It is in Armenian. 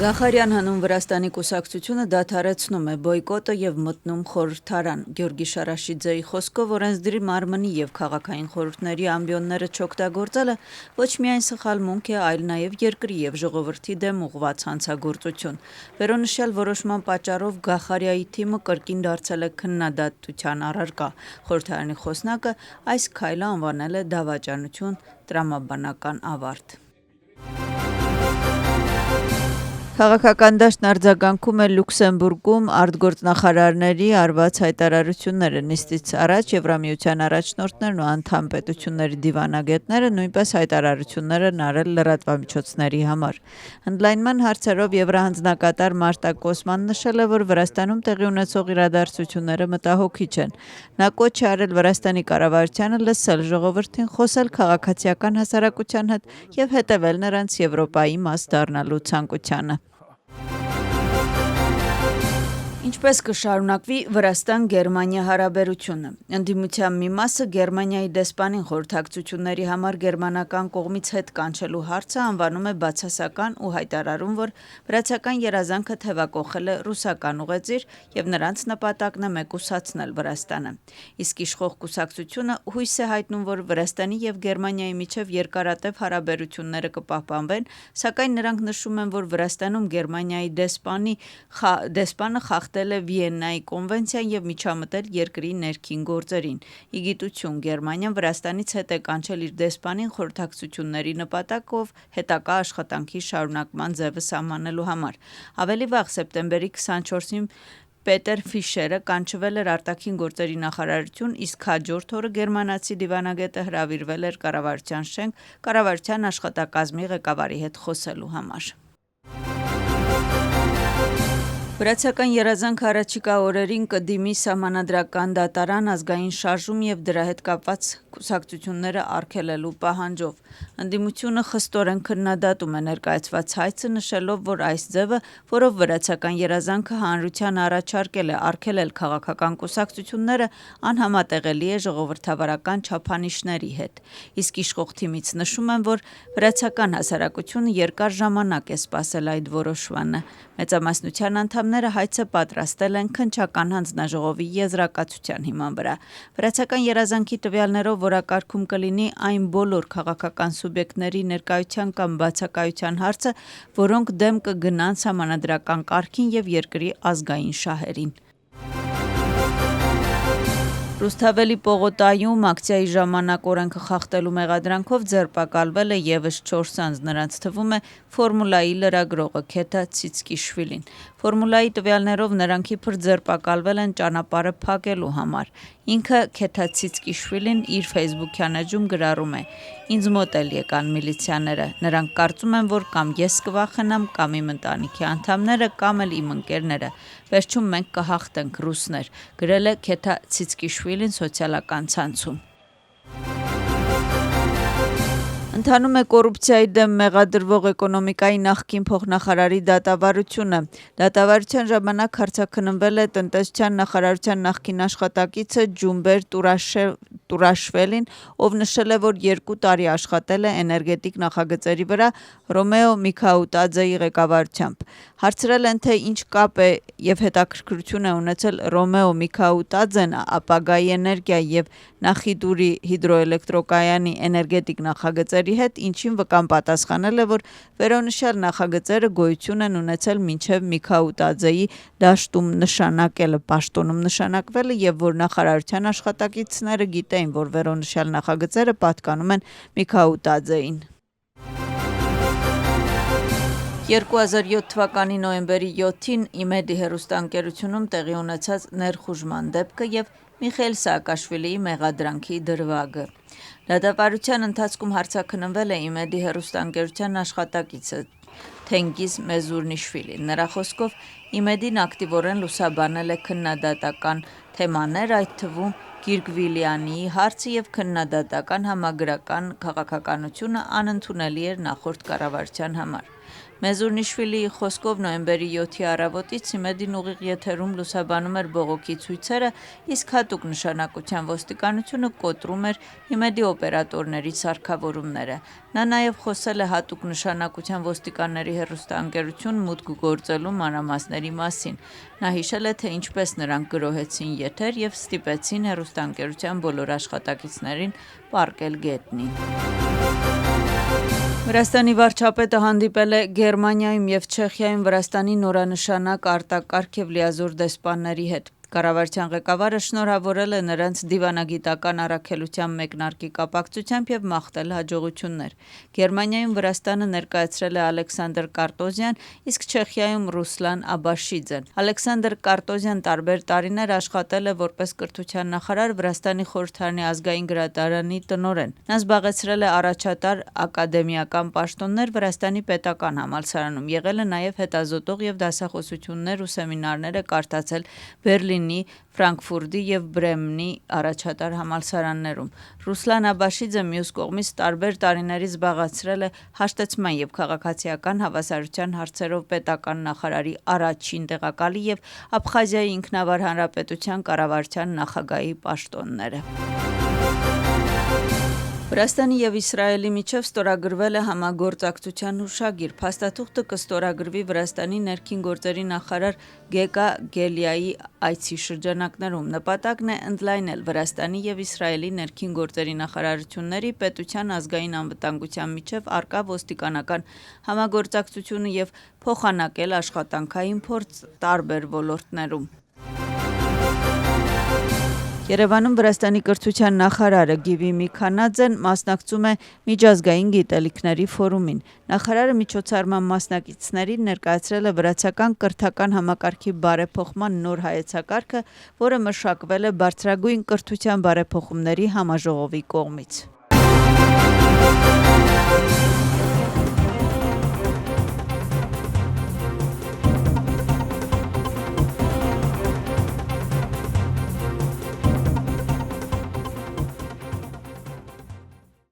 Ղախարյան հանուն Վրաստանի կուսակցությունը դադարեցնում է բոյկոտը եւ մտնում խորհրդարան։ Գյորգի Շարաշիձեի խոսքով օրենսդրի մարմնի եւ քաղաքային խորհուրդների ամբիոնները չօգտագործելը ոչ միայն սխալմունք է, այլ նաեւ երկրի եւ ժողովրդի դեմ ուղղված հանցագործություն։ Վերոնշյալ որոշման պատճառով Ղախարյայի թիմը կրկին դարձել է քննադատության առարկա։ Խորհրդարանի խոսնակը այս քայլը անվանել է դավաճանություն, տրամաբանական ավարտ։ Քաղաքական դաշտն արձագանքում է Լյուքսեմբուրգում արտգործնախարարների արված հայտարարությունները։ Նիստից առաջ Եվրամիության առաջնորդներն ու անդամ պետությունների դիվանագետները նույնպես հայտարարություններ են արել լրատվամիջոցների համար։ Ընդլայնման հարցերով Եվրահանձնակատար Մարտա Կոսման նշել է, որ Վրաստանում տեղի ունեցող իրադարձությունները մտահոգիչ են։ Նա կոչ է արել Վրաստանի կառավարությանը լսել ժողովրդին, խոսել քաղաքացիական հասարակության հետ եւ հետեւել նրանց Եվրոպայի մաս դառնալու ցանկությանը։ Ինչպես կշարունակվի Վրաստան-Գերմանիա հարաբերությունը։ Ընդդիմության մի մասը Գերմանիայի դեսպանին խորհրդակցությունների համար գերմանական կողմից հետ կանչելու հարցը անվանում է բացասական ու հայտարարում, որ վրացական երազանքը թևակողել է ռուսական ուղեծիր եւ նրանց նպատակն է մեկուսացնել Վրաստանը։ Իսկ իշխող կուսակցությունը հույս է հայտնում, որ Վրաստանի եւ Գերմանիայի միջև երկարատև հարաբերությունները կպահպանվեն, սակայն նրանք նշում են, որ Վրաստանում Գերմանիայի դեսպանը խախտել է Վիեննայի կոնվենցիան եւ միջամտել երկրի ներքին գործերին։ Ի գիտություն Գերմանիան Վրաստանից հետ է կանչել իր դեսպանին խորհրդակցությունների նպատակով հետագա աշխատանքի շարունակման ձևը սահմանելու համար։ Ավելի վաղ սեպտեմբերի 24-ին Պետեր Ֆիշերը կանչվել էր արտաքին գործերի նախարարություն, իսկ հաջորդ օրը գերմանացի դիվանագետը հրավիրվել էր կառավարության շենք կառավարության աշխատակազմի ղեկավարի հետ խոսելու համար։ Վրացական երազանքը առաջիկա օրերին կդիմի սահմանադրական դատարան, ազգային շարժում եւ դրա հետ կապված կուսակցությունները արգելելու պահանջով։ Ընդդիմությունը խստորեն քննադատում է ներկայացված հայցը, նշելով, որ այս ձևը, որով վրացական երազանքը հանրության առաջարկել է արգելել քաղաքական կուսակցությունները, անհամատեղելի է ժողովրդավարական չափանիշների հետ։ Իսկ իշխող թիմից նշում են, որ վրացական հասարակությունը երկար ժամանակ է սպասել այդ որոշմանը։ Մեծամասնության անդամները հայցը պատրաստել են քննչական հանձնաժողովի եզրակացության հիման վրա։ Վրացական երազանքի տվյալներով որակարգում կլինի այն բոլոր քաղաքական սուբյեկտների ներկայության կամ բացակայության հարցը, որոնք դեմ կգնան սահմանադրական կարգին եւ երկրի ազգային շահերին։ Ռուսթավելի պողոտայում ակցիայի ժամանակ օրենքը խախտելու մեղադրանքով ձերբակալվել է եւս 4 անձ, նրանց թվում է Ֆորմուլայի լրագրողը Քեթա Ցիցկիշվիլին։ Ֆորմուլայի տվյալներով նրանք իբր ձերբակալվել են ճանապարհը փակելու համար։ Ինքը Քեթա Ցիցկիշվիլին իր Facebook-յան էջում գրառում է. «Ինձ մոտ էլ եկան միլիցիաները, նրանք կարծում են, որ կամ ես կվախենամ, կամ իմ ընտանիքի անդամները, կամ էլ իմ ընկերները։ Վերջում մենք կհաղթենք ռուսներ», գրել է Քեթա Ցիցկիշվիլին սոցիալական ցանցում։ Ընթանում է կոռուպցիայի դեմ մեղադրվող էկոնոմիկայի նախկին փոխնախարարի դատավարությունը։ Դատավարության ժամանակ հարցաքննվել է տնտեսության նախարարության նախկին աշխատակիցը Ջումբեր Տուրաշվելին, ով նշել է, որ 2 տարի աշխատել է էներգետիկ նախագծերի վրա Ռոմեո Միքաուտաձեի ղեկավարությամբ։ Հարցրել են, թե ինչ կապ է եւ հետաքրքրություն է ունեցել Ռոմեո Միքաուտաձեն ապագայի էներգիայի եւ Նախիդուրի հիդրոէլեկտրակայանի էներգետիկ նախագծերի հետ, ինչին վկան պատասխանել է, որ վերոնշյալ նախագծերը գոյություն են ունեցել մինչև Միքաուտաձեի դաշտում նշանակելը, պաշտոնում նշանակվելը եւ որ նախարարության աշխատակիցները գիտեին, որ վերոնշյալ նախագծերը պատկանում են Միքաուտաձեին։ 2007 թվականի նոյեմբերի 7-ին ԻՄԵԴ-ի հեռուստաընկերությունում տեղի ունեցած ներխուժման դեպքը եւ Միխայիլ Սաակաշվիլիի մեղադրանքի դրվագը։ Դատավարության ընթացքում հարցաքննվել է ԻՄԵԴ-ի հեռուստաընկերության աշխատակիցը Թենգիզ Մեզուրնիշվիլին։ Նրա խոսքով ԻՄԵԴ-ին ակտիվորեն լուսաբանել է քննադատական թեմաներ, այդ թվում Գիրգվիլյանի հարցը եւ քննադատական համագրական քաղաքականությունը անընդունելի էր նախորդ կառավարության համար։ Մեզուրնիշվիլիի խոսքով նոյեմբերի 7-ի առավոտից Սիմեդին ուղիղ եթերում լուսաբանում էր բողոքի ցույցերը, իսկ հատուկ նշանակության ոստիկանությունը կոտրում էր Հիմեդի օպերատորների սարքավորումները։ Նա նաև խոսել է հատուկ նշանակության ոստիկանների հեռուստաընկերություն մուտք գործելու մանրամասների մասին։ Նա հիշել է, թե ինչպես նրանք գրոհեցին եթեր և ստիպեցին հեռուստաընկերության բոլոր աշխատակիցներին պառկել գետնին։ Վրաստանի վարչապետը հանդիպել է Գերմանիայում և Չեխիայում Վրաստանի նորանշանակ արտակարգ և լիազոր դեսպանների հետ։ Կառավարության ղեկավարը շնորհավորել է նրանց դիվանագիտական առաքելության մեկնարկի կապակցությամբ և մաղթել հաջողություններ։ Գերմանիայում Վրաստանը ներկայացրել է Ալեքսանդր Կարտոզյան, իսկ Չեխիայում Ռուսլան Աբաշիձեն։ Ալեքսանդր Կարտոզյան տարբեր տարիներ աշխատել է որպես կրթության նախարար Վրաստանի խորհրդարանի ազգային գրադարանի տնօրեն։ Նա զբաղեցրել է առաջատար ակադեմիական պաշտոններ Վրաստանի պետական համալսարանում, եղել է նաև հետազոտող և դասախոսություններ ու սեմինարներ է կարդացել Բերլինի, Ֆրանկֆուրտի և Բրեմնի առաջատար համալսարաններում։ Ռուսլան Աբաշիձը մյուս կողմից տարբեր տարիների զբաղեցրել է հաշտեցման և քաղաքացիական հավասարության հարցերով պետական նախարարի առաջին տեղակալի և Աբխազիայի ինքնավար հանրապետության կառավարության նախագահի պաշտոնները։ Վրաստանի և Իսրայելի միջև ստորագրվել է համագործակցության հուշագիր։ Փաստաթուղթը կստորագրվի Վրաստանի ներքին գործերի նախարար Գեգա Գելիայի այցի շրջանակներում։ Նպատակն է ընդլայնել Վրաստանի և Իսրայելի ներքին գործերի նախարարությունների, պետության ազգային անվտանգության միջև առկա ոստիկանական համագործակցությունը և փոխանակել աշխատանքային փորձ տարբեր ոլորտներում։ Երևանում Վրաստանի կրթության նախարարը Գիվի Միքանաձեն մասնակցում է միջազգային գիտելիքների ֆորումին։ Նախարարը միջոցառման մասնակիցներին ներկայացրել է վրացական կրթական համակարգի բարեփոխման նոր հայեցակարգը, որը մշակվել է Բարձրագույն կրթության բարեփոխումների համաժողովի կողմից։